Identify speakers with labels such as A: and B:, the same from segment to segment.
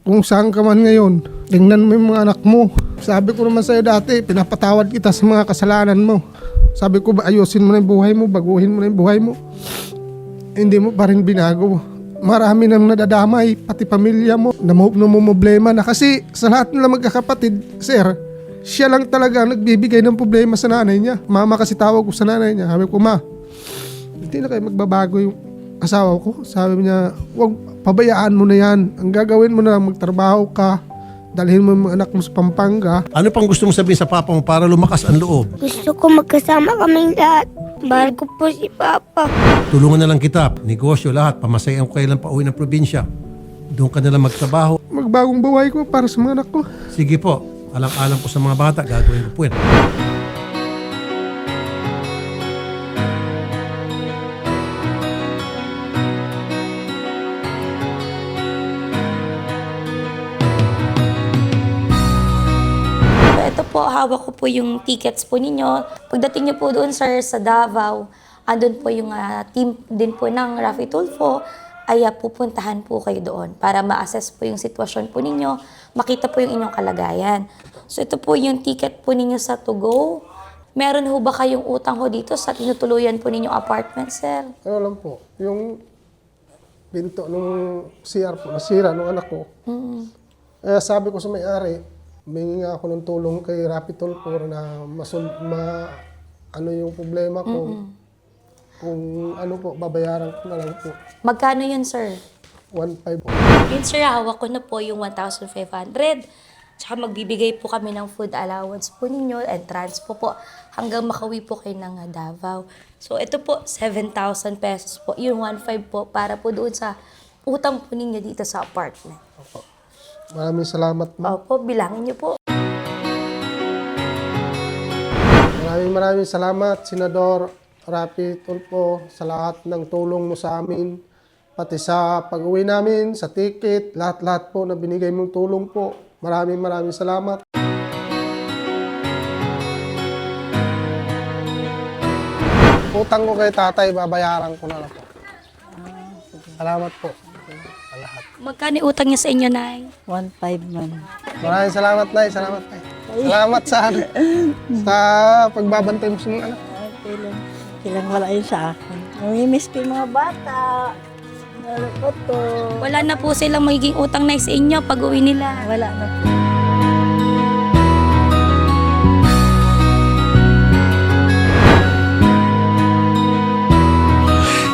A: kung saan ka man ngayon, tingnan mo yung mga anak mo. Sabi ko naman sa'yo dati, pinapatawad kita sa mga kasalanan mo. Sabi ko ba, ayusin mo na yung buhay mo, baguhin mo na yung buhay mo. Hindi mo pa rin binago. Marami nang nadadamay, pati pamilya mo, namumblema na. Kasi sa lahat nila magkakapatid, sir, siya lang talaga ang nagbibigay ng problema sa nanay niya. Mama kasi tawag ko sa nanay niya. Sabi ko, ma, hindi na kayo magbabago yung asawa ko. Sabi niya, wag, pabayaan mo na yan. Ang gagawin mo na, magtrabaho ka. Dalhin mo yung mga anak mo sa Pampanga.
B: Ano pang gusto mo sabihin sa papa mo para lumakas ang loob?
C: Gusto ko magkasama kaming lahat. Mahal ko po si Papa.
B: Tulungan na lang kita, negosyo, lahat. Pamasayan ko kailan pa uwi ng probinsya. Doon ka na lang magtrabaho.
A: Magbagong buhay ko para sa mga anak ko.
B: Sige po, alang-alang po sa mga bata, gagawin ko po yan.
D: Ito po, hawak ko po yung tickets po ninyo. Pagdating niyo po doon, sir, sa Davao, andun po yung team din po ng Rafi Tulfo, ay pupuntahan po kayo doon para ma-assess po yung sitwasyon po ninyo, makita po yung inyong kalagayan. So ito po yung ticket po ninyo sa To Go. Meron ho ba kayong utang ho dito sa tinutuluyan po ninyong apartment, sir?
A: Ano lang po, yung pinto nung CR po, nasira nung anak ko. Sabi ko sa may-ari, humingi nga ako ng tulong kay Rapi Tulfo na ano yung problema ko. Kung ano po, babayaran ko na lang po.
D: Magkano yun, sir?
A: 1.5 po.
D: Yun, sir, hawak ko na po yung 1,500. Tsaka magbibigay po kami ng food allowance po ninyo and transpo po hanggang makauwi po kayo ng Davao. So, ito po, 7,000 pesos po. Yung 1,500 po para po doon sa utang po ninyo dito sa apartment.
A: Opo. Maraming salamat, ma'am.
D: Opo, bilangin niyo po.
A: Maraming salamat, Senador Rapi Tulfo, sa lahat ng tulong mo sa amin. Pati sa pag-uwi namin, sa ticket, lahat-lahat po na binigay mong tulong po. Maraming salamat. Utang ko kay tatay, babayaran ko na lang po. Salamat po. Sa lahat.
D: Magkano yung utang niya sa inyo, Nay?
E: 1.5 man.
A: Maraming salamat, Nay. Salamat, Nay. Salamat sa pagbabantay mo sa mga anak.
E: Okay lang. Kailang wala yun sa akin. Namimiss ko yung mga bata. Nalukot ko.
D: Wala na po silang magiging utang na sa inyo pag uwi nila.
E: Wala na po.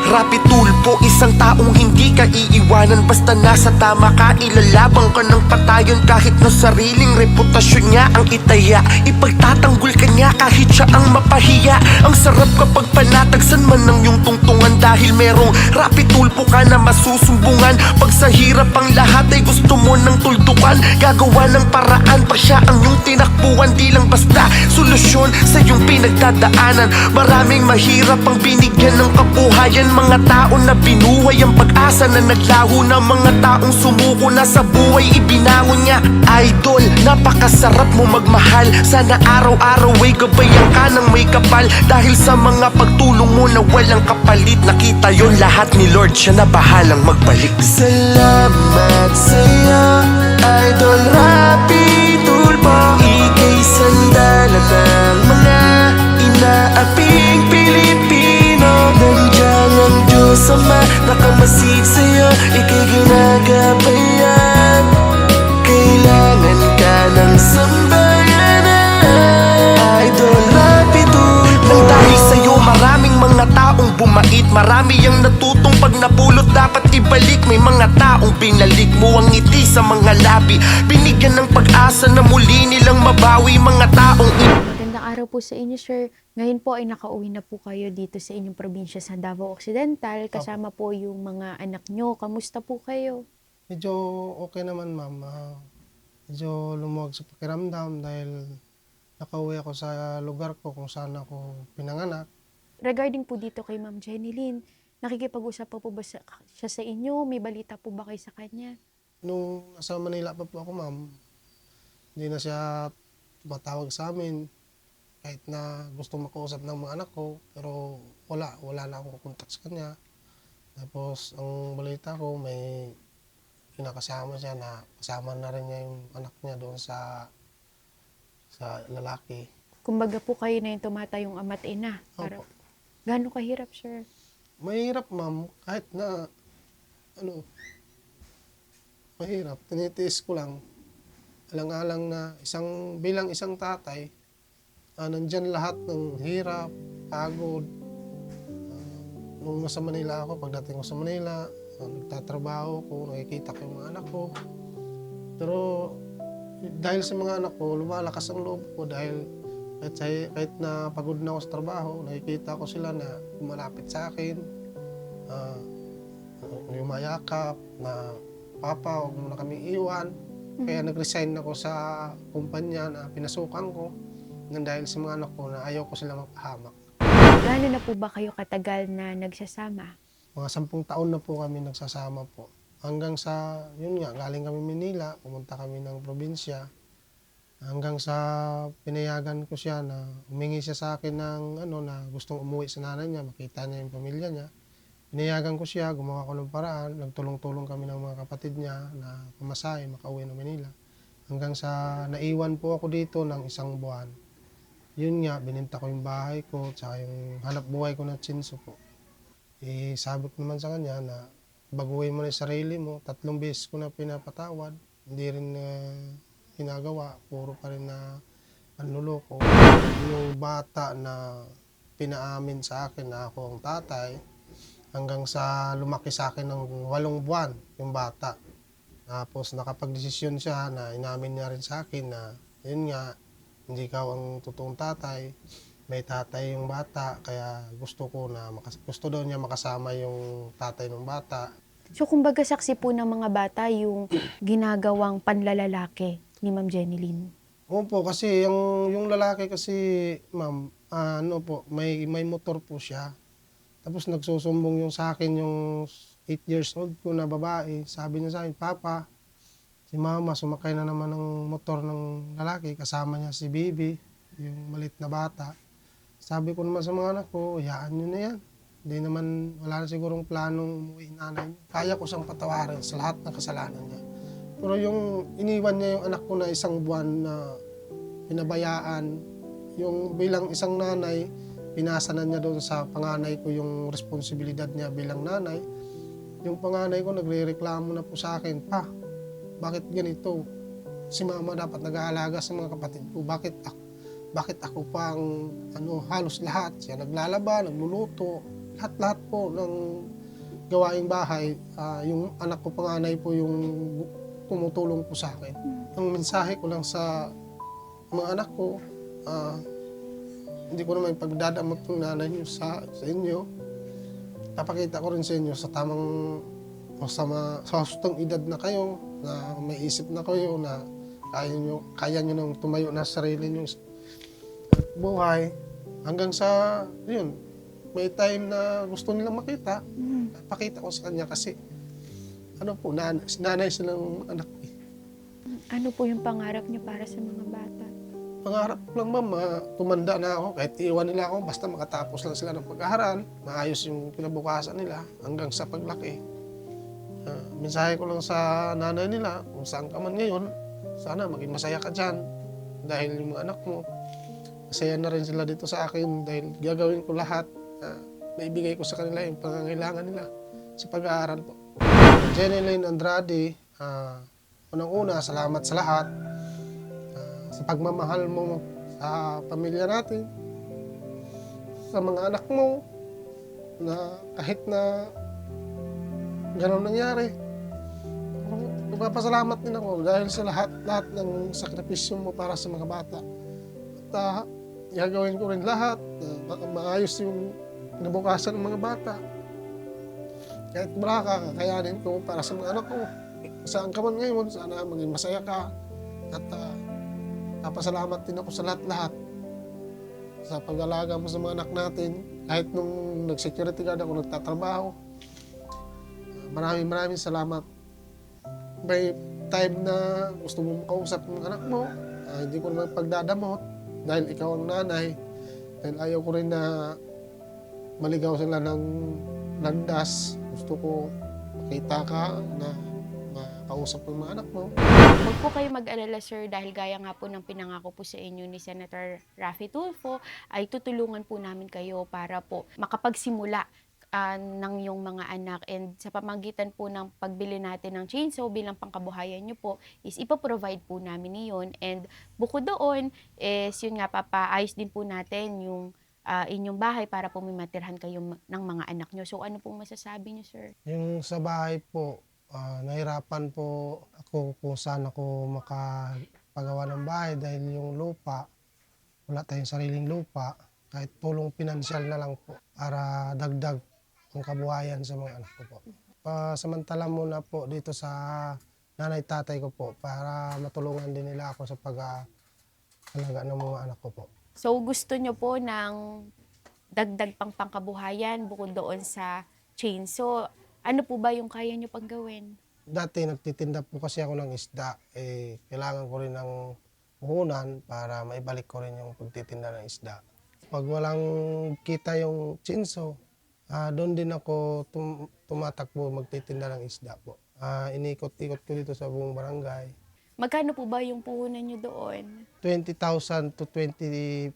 F: Rapi Tulfo, isang taong hindi ka iiwanan. Basta nasa tama ka, ilalabang ka ng patayon. Kahit na sariling reputasyon niya ang itaya, ipagtatanggol ka niya kahit siya ang mapahiya. Ang sarap kapag panatagsan man ng iyong tungtungan, dahil merong Rapi Tulfo ka na masusumbungan. Pag sa hirap ang lahat ay gusto mo ng tuldukan, gagawa ng paraan pa siya ang iyong tinakbuhan. Di lang basta solusyon sa iyong pinagdadaanan. Maraming mahirap ang binigyan ng kabuhayan, mga tao na binuhay ang pag-asa na naglaho na, mga taong sumuko na sa buhay ibinangon niya. Idol, napakasarap mo magmahal. Sana araw-araw ay gabayan ka ng may kapal, dahil sa mga pagtulong mo na walang kapalit. Nakita yon lahat ni Lord, siya na bahalang magbalik. Salamat sa'yo, Idol Rapi Tulfo. Ika'y sandala ng mga inaaping Pilipino. Nandiyan ang Diyos Ama, nakamasid sa'yo, ika'y ginagabayan. Kailangan ka ng sambayanan, Idol Rapi Tulfo. Nang dahil sa'yo maraming mga taong bumait, marami ang natutong pag napulot dapat ibalik. May mga taong binalik mo ang ngiti sa mga labi, binigyan ng pag-asa na muli nilang mabawi. Mga taong
G: Magandang araw po sa inyo, sir. Ngayon po ay nakauwi na po kayo dito sa inyong probinsya sa Davao Occidental. Kasama po yung mga anak nyo. Kamusta po kayo?
A: Medyo okay naman, ma'am. Medyo lumuwag sa pakiramdam dahil nakauwi ako sa lugar ko kung saan ako pinanganak.
G: Regarding po dito kay Ma'am Jenilyn, nakikipag-usap pa po ba siya sa inyo? May balita po ba kayo sa kanya?
A: Nung nasa Manila pa po ako, ma'am, hindi na siya tumatawag sa amin. Kahit na gusto makausap ng mga anak ko, pero wala na akong kontak sa kanya. Tapos ang balita ko, may pinakasama siya na kasama na rin niya yung anak niya doon sa lalaki.
G: Kumbaga po kayo na yung tumatayong ama't ina. Para,
A: Opo.
G: gaano kahirap, sir?
A: Mahirap, ma'am, kahit na mahirap. Tinitiis ko lang. Alang-alang na bilang isang tatay, nandyan lahat ng hirap, pagod. Nung nasa Manila ako, pagdating ko sa Manila, nagtatrabaho ko, nakikita ko yung mga anak ko. Pero dahil sa mga anak ko, lumalakas ang loob ko dahil kahit na pagod na ako sa trabaho, nakikita ko sila na malapit sa akin, yumayakap na, "Papa, huwag mo na kaming iwan." Kaya nag-resign ako sa kumpanya na pinasukan ko nang dahil sa mga anak ko na ayaw ko sila mapahamak.
G: Gaano na po ba kayo katagal na nagsasama?
A: Mga 10 taon na po kami nagsasama po. Hanggang sa, yun nga, galing kami Manila, pumunta kami ng probinsya. Hanggang sa pinayagan ko siya na humingi siya sa akin ng na gustong umuwi sa nanay niya, makita niya yung pamilya niya. Pinayagan ko siya, gumawa ko ng paraan, nagtulong-tulong kami ng mga kapatid niya na pamasahe, makauwi ng Manila. Hanggang sa naiwan po ako dito ng 1 buwan. Yun nga, bininta ko yung bahay ko, tsaka yung hanap buhay ko na tsinso po. Sabi ko naman sa kanya na baguhin mo na yung sarili mo. 3 beses ko na pinapatawad, hindi rin ginagawa, puro pa rin na panluloko. Yung bata na pinaamin sa akin na ako ang tatay, hanggang sa lumaki sa akin ng 8 buwan yung bata. Tapos nakapag-desisyon siya na inamin niya rin sa akin na yun nga, hindi ikaw ang totoong tatay, may tatay yung bata, kaya gusto daw niya makasama yung tatay ng bata.
G: So, kumbaga saksi po ng mga bata yung ginagawang panlalalaki ni Ma'am Jenilyn.
A: Opo, kasi yung lalaki kasi, ma'am, may motor po siya. Tapos nagsusumbong yung sa akin yung 8 years old ko na babae. Sabi niya sa akin, "Papa, si mama sumakay na naman ng motor ng lalaki, kasama niya si Bibi, yung malit na bata." Sabi ko naman sa mga anak ko, "Hayaan niyo na yan. Hindi naman, wala na sigurong planong umuwi nanay niya. Kaya ko siyang patawarin sa lahat ng kasalanan niya." Pero yung iniwan niya yung anak ko na 1 buwan na pinabayaan, yung bilang isang nanay, pinasa na niya doon sa panganay ko yung responsibilidad niya bilang nanay. Yung panganay ko nagrereklamo na po sa akin, "Pa, bakit ganito? Si mama dapat nag-aalaga sa mga kapatid ko. Bakit ako pang halos lahat? Siya naglalaba, nagluluto, lahat-lahat po ng gawaing bahay. Yung anak ko panganay po yung tumutulong po sa akin." Ang mensahe ko lang sa mga anak ko, hindi ko naman pagdadamot ng nanay niyo sa inyo. Papakita ko rin sa inyo sa sa hustong edad na kayo, na may isip na kayo na kaya nyo nang tumayo na sa sarili nyo buhay. Hanggang sa, yun, may time na gusto nilang makita, pakita ko sa kanya kasi, nanay silang anak.
G: Ano po yung pangarap niyo para sa mga bata?
A: Pangarap ko lang, ma'am, tumanda na ako, kahit iwan nila ako, basta makatapos lang sila ng pag-aaral, maayos yung kinabukasan nila hanggang sa paglaki. Mensahe ko lang sa nanay nila, kung saan ka man ngayon, sana maging masaya ka dyan. Dahil yung mga anak mo, masaya na rin sila dito sa akin dahil gagawin ko lahat na maibigay ko sa kanila yung pangangailangan nila sa pag-aaral po. Jenilyn Andrade, unang-una, salamat sa lahat. Sa pagmamahal mo sa pamilya natin, sa mga anak mo, na kahit na gano'n nangyari, nagpapasalamat din ako dahil sa lahat ng sakripisyo mo para sa mga bata. At gagawin ko rin lahat na maayos yung kinabukasan ng mga bata. Kahit wala ka, kakayanin ko para sa mga anak ko. Saan ka man ngayon, sana maging masaya ka. At napasalamat din ako sa lahat-lahat sa pag-alaga mo sa mga anak natin. Kahit nung nag-security guard ako, nagtatrabaho. Maraming salamat. May time na gusto mo makausap ng anak mo, hindi ko naman pagdadamot dahil ikaw ang nanay. Dahil ayaw ko rin na maligaw sila ng landas. Gusto ko makita ka na makausap ko yung mga anak mo.
G: Huwag po kayo mag-alala, sir, dahil gaya nga po ng pinangako po sa inyo ni Senator Raffy Tulfo, ay tutulungan po namin kayo para po makapagsimula ng yung mga anak, and sa pamagitan po ng pagbili natin ng chainsaw bilang pangkabuhayan nyo po is ipoprovide po namin iyon, and bukod doon is yun nga, papaayos din po natin yung inyong bahay para po may matirhan kayo ng mga anak nyo. So ano pong masasabi nyo, sir?
A: Yung sa bahay po, nahirapan po ako kung saan ako makapagawa ng bahay dahil yung lupa, wala tayong sariling lupa. Kahit tulong pinansyal na lang po para dagdag ang kabuhayan sa mga anak ko po. Samantala muna po dito sa nanay-tatay ko po para matulungan din nila ako sa pag-alaga ng mga anak ko po.
G: So gusto nyo po ng dagdag pang pangkabuhayan bukod doon sa chainsaw. Ano po ba yung kaya nyo pang gawin?
A: Dati nagtitinda po kasi ako ng isda. Kailangan ko rin ng puhunan para maibalik ko rin yung pagtitinda ng isda. Pag walang kita yung chainsaw, doon din ako tumatakbo magtitinda ng isda po. Inikot-ikot ko dito sa buong barangay.
G: Magkano po ba yung puhunan nyo doon?
A: 20,000 to 25,000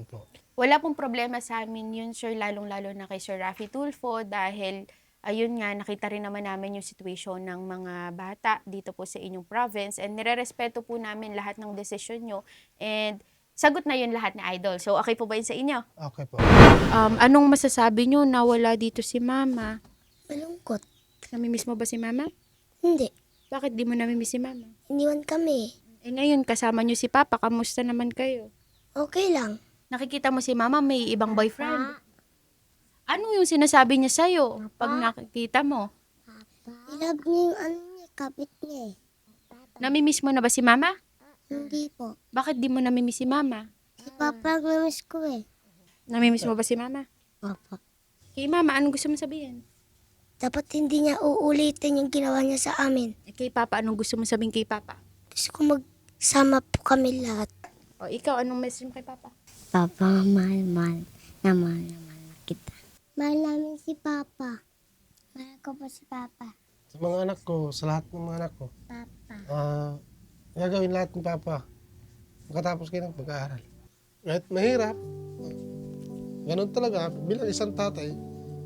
A: po.
G: Wala pong problema sa amin yun, sir, lalong-lalo na kay Sir Raffy Tulfo dahil ayun nga, nakita rin naman namin yung sitwasyon ng mga bata dito po sa inyong province, and nirerespeto po namin lahat ng desisyon nyo, and sagot na yun lahat ni Idol. So, okay po ba yun sa inyo?
A: Okay po.
G: Anong masasabi nyo na wala dito si Mama?
C: Malungkot.
G: Namimiss mo ba si Mama?
C: Hindi.
G: Bakit di mo namimiss si Mama?
C: Iniwan kami.
G: Eh ngayon, kasama nyo si Papa, kamusta naman kayo?
C: Okay lang.
G: Nakikita mo si Mama may ibang boyfriend. Ano yung sinasabi niya sa'yo pag nakikita mo?
C: Ilab niya yung niya, kapit niya eh.
G: Namimiss mo na ba si Mama?
C: Hindi po.
G: Bakit di mo namimiss si Mama?
C: Si Papa ang namiss ko eh.
G: Namimiss mo ba si Mama?
C: Papa.
G: Kay Mama, anong gusto mo sabihin?
C: Dapat hindi niya uulitin yung ginawa niya sa amin.
G: Eh, kay Papa, anong gusto mo sabihin kay Papa?
C: Gusto ko magsama po kami lahat.
G: O ikaw, anong message mo kay Papa?
C: Papa, mahal na kita. Mahal namin si Papa. Mahal ko po si Papa.
A: Sa mga anak ko, sa lahat ng mga anak ko,
C: Papa.
A: gagawin lahat ng Papa. Makatapos kayo ng pag-aaral. Kahit mahirap, ganun talaga, bilang isang tatay,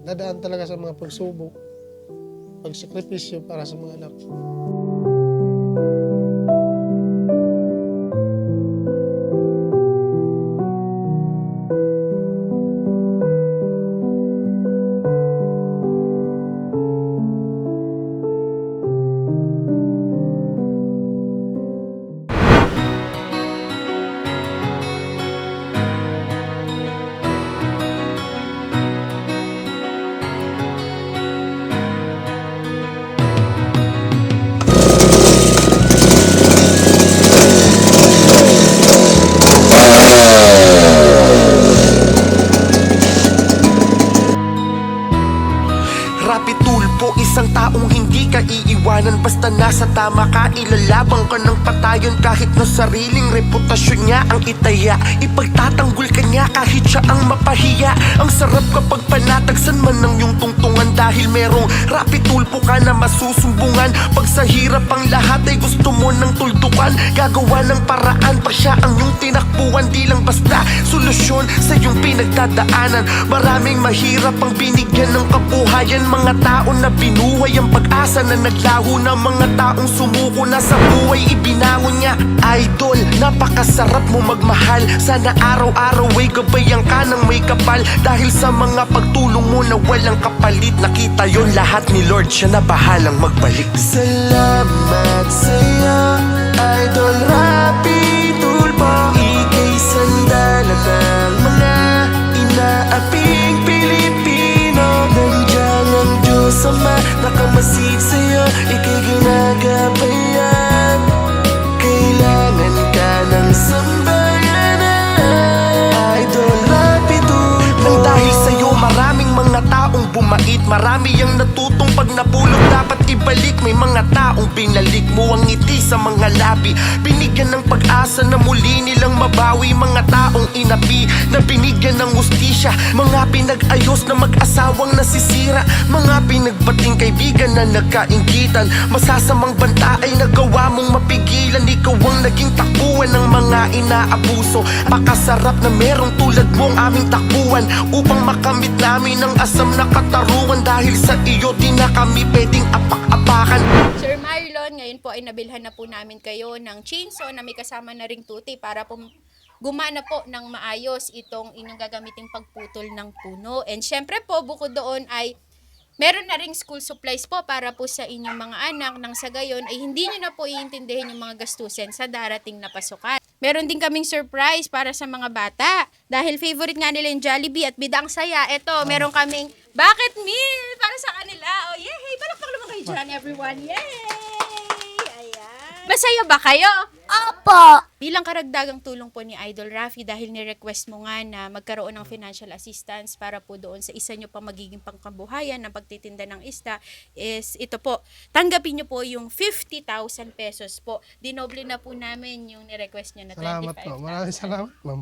A: dadaan talaga sa mga pagsubok, pagsakripisyo para sa mga anak.
F: Rapi Tulfo, isang taong hindi ka iiwanan. Basta nasa tama ka, ilalabang ka ng patayon. Kahit na sariling reputasyon niya ang itaya, ipagtatanggol ka niya kahit siya ang mapahiya. Ang sarap kapag panatagsan man ng iyong tungtungan, dahil merong Rapi Tulfo ka na masusumbungan. Pag sa hirap ang lahat ay gusto mo ng tuldukan, gagawa ng paraan pa siya ang iyong tinakbuhan. Di lang basta solusyon sa iyong pinagdadaanan. Maraming mahirap ang binigyan ng kabuhayan. Mga tao na binuhay ang pag-asa na naglaho na. Mga taong sumuko na sa buhay ibinangon niya. Idol, napakasarap mo magmahal. Sana araw-araw ay gabayan ka ng may kapal. Dahil sa mga pagtulong mo na walang kapalit, nakita yon lahat ni Lord, siya na bahalang magbalik. Salamat sa'yo, Idol Rapi Tulfo. Ika'y sandala ng mga inaaping Pilipino. Nandiyan ang Diyos Ama, nakamasid sa'yo, ika'y ginagabayan. Kailangan ka ng sambayanan, Idol Rapi Tulfo. Nang dahil sa'yo maraming mga taong bumait, marami ang natutong pag napulog dapat ibalik. May mga taong binalik mo ang ngiti sa mga labi. Binigyan ng pag-asa na muli nilang mabawi. Mga taong inapi na binigyan ng hustisya. Mga pinag-ayos na mag-asawang nasisira. Mga pinagbating kaibigan na nagkainggitan. Masasamang banta ay nagawa mong mapigilan. Ikaw ang naging takbuhan ng mga inaabuso. Pakasarap na merong tulad mong aming takbuhan upang makamit namin ang asam na katarungan. Dahil sa iyo di na kami pwedeng apak-apakan.
G: Sir Marlon, ngayon po ay nabilhan na po namin kayo ng chainsaw na may kasama na ring tuti para po gumana po ng maayos itong inyong gagamiting pagputol ng puno. And syempre po, bukod doon ay meron na ring school supplies po para po sa inyong mga anak nang sa gayon ay hindi nyo na po iintindihin yung mga gastusin sa darating na pasukan. Meron din kaming surprise para sa mga bata. Dahil favorite nga nila yung Jollibee at bidang saya. Eto, meron kaming bucket meal para sa kanila. Oh, yay! Palakpak naman kayo dyan, everyone. Yay! Ayan. Masaya ba kayo?
C: Opo!
G: Bilang karagdagang tulong po ni Idol Rafi dahil ni-request mo nga na magkaroon ng financial assistance para po doon sa isa nyo pang magiging pangkabuhayan ng pagtitinda ng isda is ito po, tanggapin nyo po yung 50,000 pesos po. Dinoble na po namin yung ni-request nyo na 25,000.
A: Salamat po. Maraming salamat, ma'am.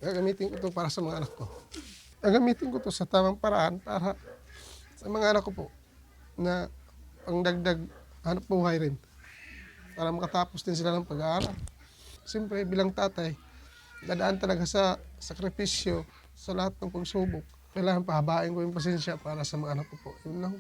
A: Gagamitin ko to para sa mga anak ko. Gagamitin ko to sa tamang paraan para sa mga anak ko po na pangdagdag hanap buhay rin. Para makatapos din sila ng pag-aaral. Siyempre, bilang tatay, dadaan talaga sa sakripisyo sa lahat ng pagsubok. Kailangan pahabain ko yung pasensya para sa mga anak ko po. Yun lang.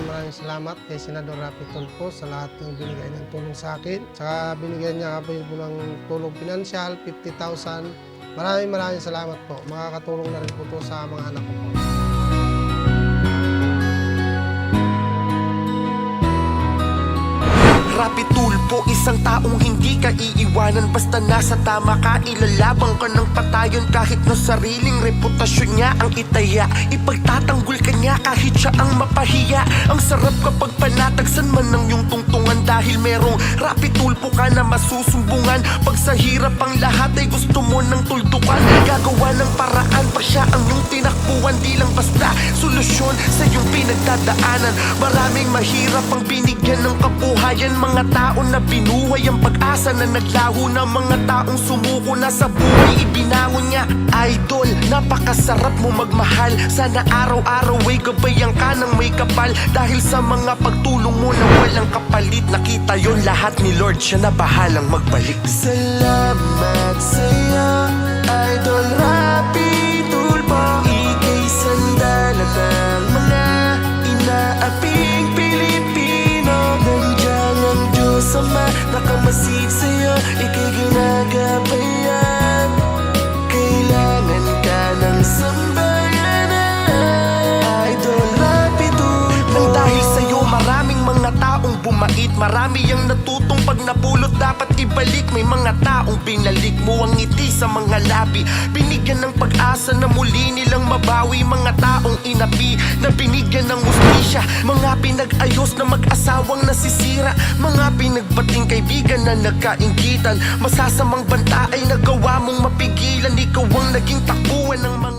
A: Maraming salamat kay Senador Rafi Tulfo sa lahat ng binigay niyang tulong sa akin. Saka binigyan niya po ng tulong pinansyal, 50,000. Maraming salamat po. Makakatulong na rin po to sa mga anak ko po.
F: Rapi Tulfo, isang taong hindi ka iiwanan. Basta nasa tama ka, ilalabang ka ng patayon. Kahit na sariling reputasyon niya ang itaya, ipagtatanggol ka niya kahit siya ang mapahiya. Ang sarap kapag panatagsan man ng iyong tungtungan. Dahil merong Rapi Tulfo ka na masusumbungan. Pag sa hirap ang lahat ay gusto mo ng tuldukan, gagawa ng paraan pa siya ang iyong tinakbuhan. Di lang basta solusyon sa iyong pinagdadaanan. Maraming mahirap ang binigyan ng kabuhayan. Mga tao na binuhay ang pag-asa na naglaho na. Mga taong sumuko na sa buhay ibinangon niya. Idol, napakasarap mo magmahal. Sana araw-araw ay gabayan ka ng may kapal. Dahil sa mga pagtulong mo na walang kapalit, nakita yon lahat ni Lord, siya na bahalang magbalik. Salamat sa'yo, Idol Rapi Tulfo. Ika'y sandalan ng mga inaaping Pilipino. Nandiyan ang Diyos Ama, nakamasid sa'yo, ika'y ginagabayan. Kailangan ka ng sambayanan, Idol Rapi Tulfo. Nang dahil sa'yo maraming mga taong bumait, marami ang natutong pag napulot dapat ibalik. May mga taong binalik mo ang ngiti sa mga labi. Binigyan ng pag-asa na muli nilang mabawi. Mga taong inapi na binigyan ng hustisya. Mga pinag-ayos na mag-asawang nasisira. Mga pinagbating kaibigan na nagkainggitan. Masasamang banta ay nagawa mong mapigilan. Ikaw ang naging takbuhan ng mga